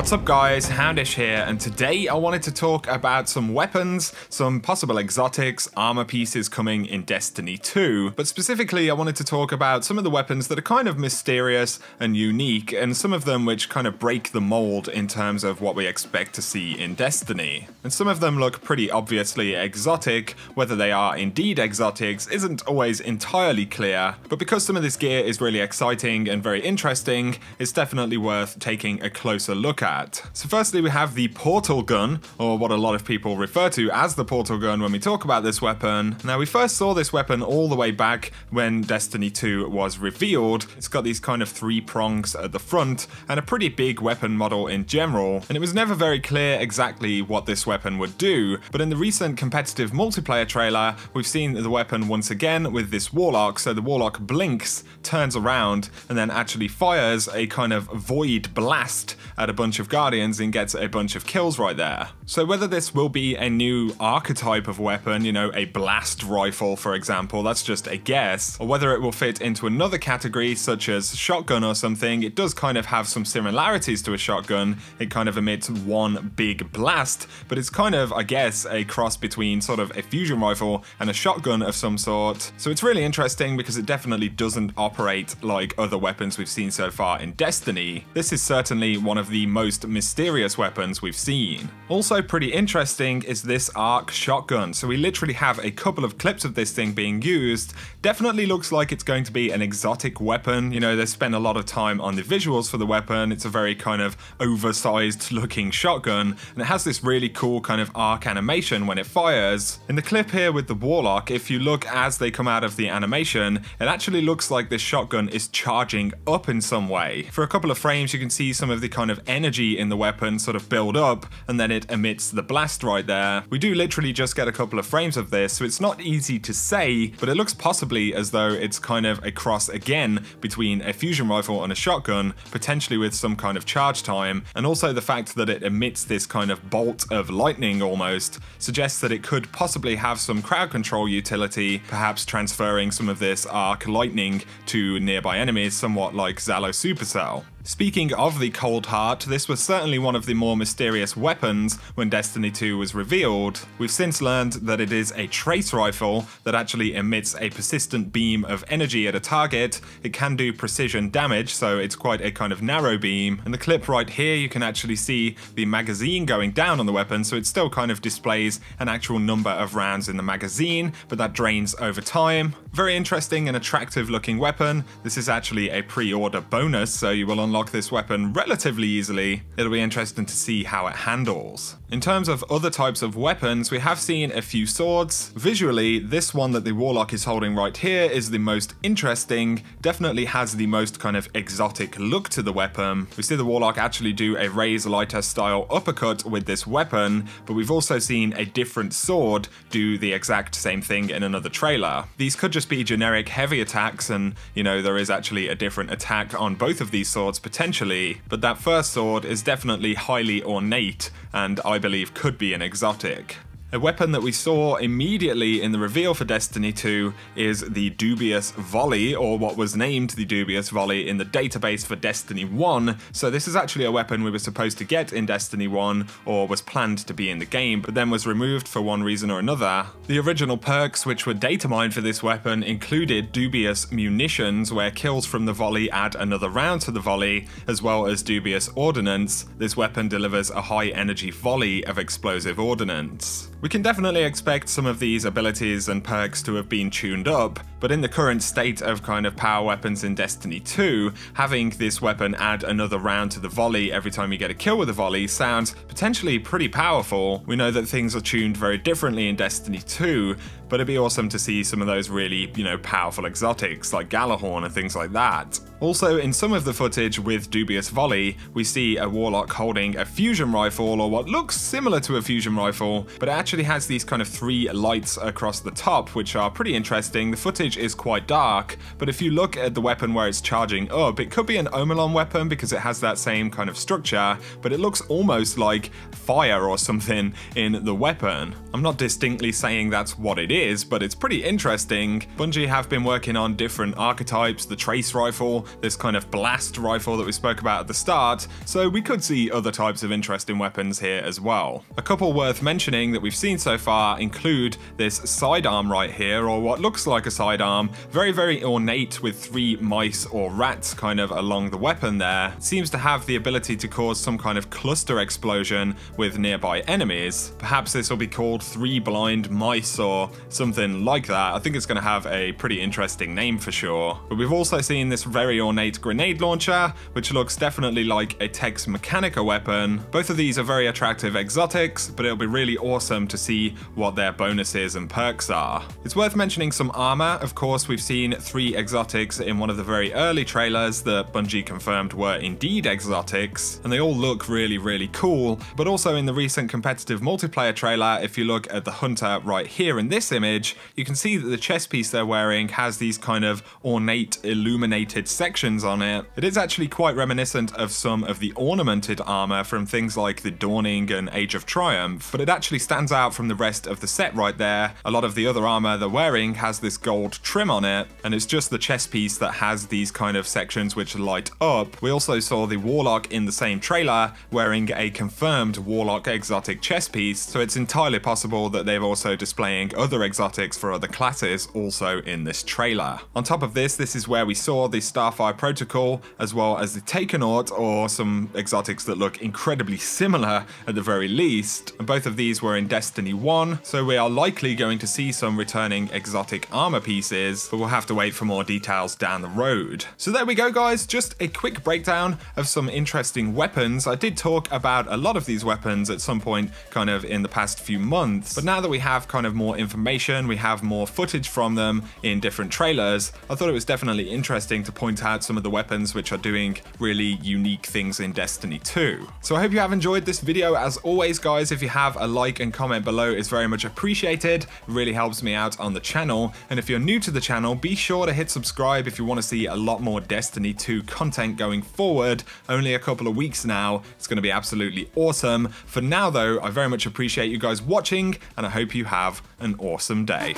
What's up guys, Houndish here, and today I wanted to talk about some weapons, some possible exotics, armor pieces coming in Destiny 2, but specifically I wanted to talk about some of the weapons that are kind of mysterious and unique, and some of them which kind of break the mold in terms of what we expect to see in Destiny. And some of them look pretty obviously exotic. Whether they are indeed exotics isn't always entirely clear, but because some of this gear is really exciting and very interesting, it's definitely worth taking a closer look at. So firstly we have the portal gun, or what a lot of people refer to as the portal gun when we talk about this weapon. Now we first saw this weapon all the way back when Destiny 2 was revealed. It's got these kind of 3 prongs at the front and a pretty big weapon model in general, and it was never very clear exactly what this weapon would do, but in the recent competitive multiplayer trailer we've seen the weapon once again with this Warlock. So the Warlock blinks, turns around, and then actually fires a kind of void blast at a bunch of Guardians and gets a bunch of kills right there. So whether this will be a new archetype of weapon, you know, a blast rifle for example, that's just a guess, or whether it will fit into another category such as shotgun or something. It does kind of have some similarities to a shotgun. It kind of emits one big blast, but it's kind of, I guess, a cross between sort of a fusion rifle and a shotgun of some sort. So it's really interesting because it definitely doesn't operate like other weapons we've seen so far in Destiny. This is certainly one of the most mysterious weapons we've seen. Also pretty interesting is this arc shotgun. So we literally have a couple of clips of this thing being used. Definitely looks like it's going to be an exotic weapon. You know, they spent a lot of time on the visuals for the weapon. It's a very kind of oversized looking shotgun, and it has this really cool kind of arc animation when it fires. In the clip here with the Warlock, if you look as they come out of the animation, it actually looks like this shotgun is charging up in some way. For a couple of frames you can see some of the kind of energy in the weapon sort of build up, and then it emits the blast right there. We do literally just get a couple of frames of this, so it's not easy to say, but it looks possibly as though it's kind of a cross again between a fusion rifle and a shotgun, potentially with some kind of charge time, and also the fact that it emits this kind of bolt of lightning almost suggests that it could possibly have some crowd control utility, perhaps transferring some of this arc lightning to nearby enemies, somewhat like Zalo Supercell. Speaking of the Cold Heart, this was certainly one of the more mysterious weapons when Destiny 2 was revealed. We've since learned that it is a trace rifle that actually emits a persistent beam of energy at a target. It can do precision damage, so it's quite a kind of narrow beam. In the clip right here you can actually see the magazine going down on the weapon, so it still kind of displays an actual number of rounds in the magazine, but that drains over time. Very interesting and attractive looking weapon. This is actually a pre-order bonus, so you will unlock this weapon relatively easily. It'll be interesting to see how it handles. In terms of other types of weapons, we have seen a few swords. Visually, this one that the Warlock is holding right here is the most interesting, definitely has the most kind of exotic look to the weapon. We see the Warlock actually do a Raise Lighter style uppercut with this weapon, but we've also seen a different sword do the exact same thing in another trailer. These could just be generic heavy attacks, and you know, there is actually a different attack on both of these swords potentially, but that first sword is definitely highly ornate and I believe could be an exotic. A weapon that we saw immediately in the reveal for Destiny 2 is the Dubious Volley, or what was named the Dubious Volley in the database for Destiny 1. So this is actually a weapon we were supposed to get in Destiny 1, or was planned to be in the game, but then was removed for one reason or another. The original perks which were data mined for this weapon included Dubious Munitions, where kills from the volley add another round to the volley, as well as Dubious Ordnance. This weapon delivers a high energy volley of explosive ordnance. We can definitely expect some of these abilities and perks to have been tuned up, but in the current state of kind of power weapons in Destiny 2, having this weapon add another round to the volley every time you get a kill with a volley sounds potentially pretty powerful. We know that things are tuned very differently in Destiny 2, but it'd be awesome to see some of those really, you know, powerful exotics like Galahorn and things like that. Also, in some of the footage with Dubious Volley, we see a Warlock holding a fusion rifle, or what looks similar to a fusion rifle, but it actually has these kind of 3 lights across the top, which are pretty interesting. The footage image is quite dark, but if you look at the weapon where it's charging up, it could be an Omelon weapon because it has that same kind of structure, but it looks almost like fire or something in the weapon. I'm not distinctly saying that's what it is, but it's pretty interesting. Bungie have been working on different archetypes, the trace rifle, this kind of blast rifle that we spoke about at the start, so we could see other types of interesting weapons here as well. A couple worth mentioning that we've seen so far include this sidearm right here, or what looks like a sidearm, very ornate with 3 mice or rats kind of along the weapon there. It seems to have the ability to cause some kind of cluster explosion with nearby enemies. Perhaps this will be called 3 blind mice or something like that. I think it's going to have a pretty interesting name for sure. But we've also seen this very ornate grenade launcher, which looks definitely like a Tex Mechanica weapon. Both of these are very attractive exotics, but it'll be really awesome to see what their bonuses and perks are. It's worth mentioning some armor. Of course, we've seen 3 exotics in one of the very early trailers that Bungie confirmed were indeed exotics, and they all look really cool. But also in the recent competitive multiplayer trailer, if you look at the hunter right here in this image, you can see that the chest piece they're wearing has these kind of ornate illuminated sections on it. It is actually quite reminiscent of some of the ornamented armor from things like the Dawning and Age of Triumph, but it actually stands out from the rest of the set right there. A lot of the other armor they're wearing has this gold trim on it, and it's just the chest piece that has these kind of sections which light up. We also saw the Warlock in the same trailer wearing a confirmed Warlock exotic chest piece, so it's entirely possible that they're also displaying other exotics for other classes also in this trailer. On top of this is where we saw the Starfire Protocol as well as the Takenaut, or some exotics that look incredibly similar at the very least. And both of these were in Destiny 1, so we are likely going to see some returning exotic armor pieces, but we'll have to wait for more details down the road. So there we go guys, just a quick breakdown of some interesting weapons. I did talk about a lot of these weapons at some point kind of in the past few months, but now that we have kind of more information, we have more footage from them in different trailers, I thought it was definitely interesting to point out some of the weapons which are doing really unique things in Destiny 2. So I hope you have enjoyed this video. As always guys, if you have a like and comment below, it's very much appreciated. It really helps me out on the channel, and if you're new to the channel, be sure to hit subscribe if you want to see a lot more Destiny 2 content going forward. Only a couple of weeks now, it's going to be absolutely awesome. For now though, I very much appreciate you guys watching, and I hope you have an awesome day.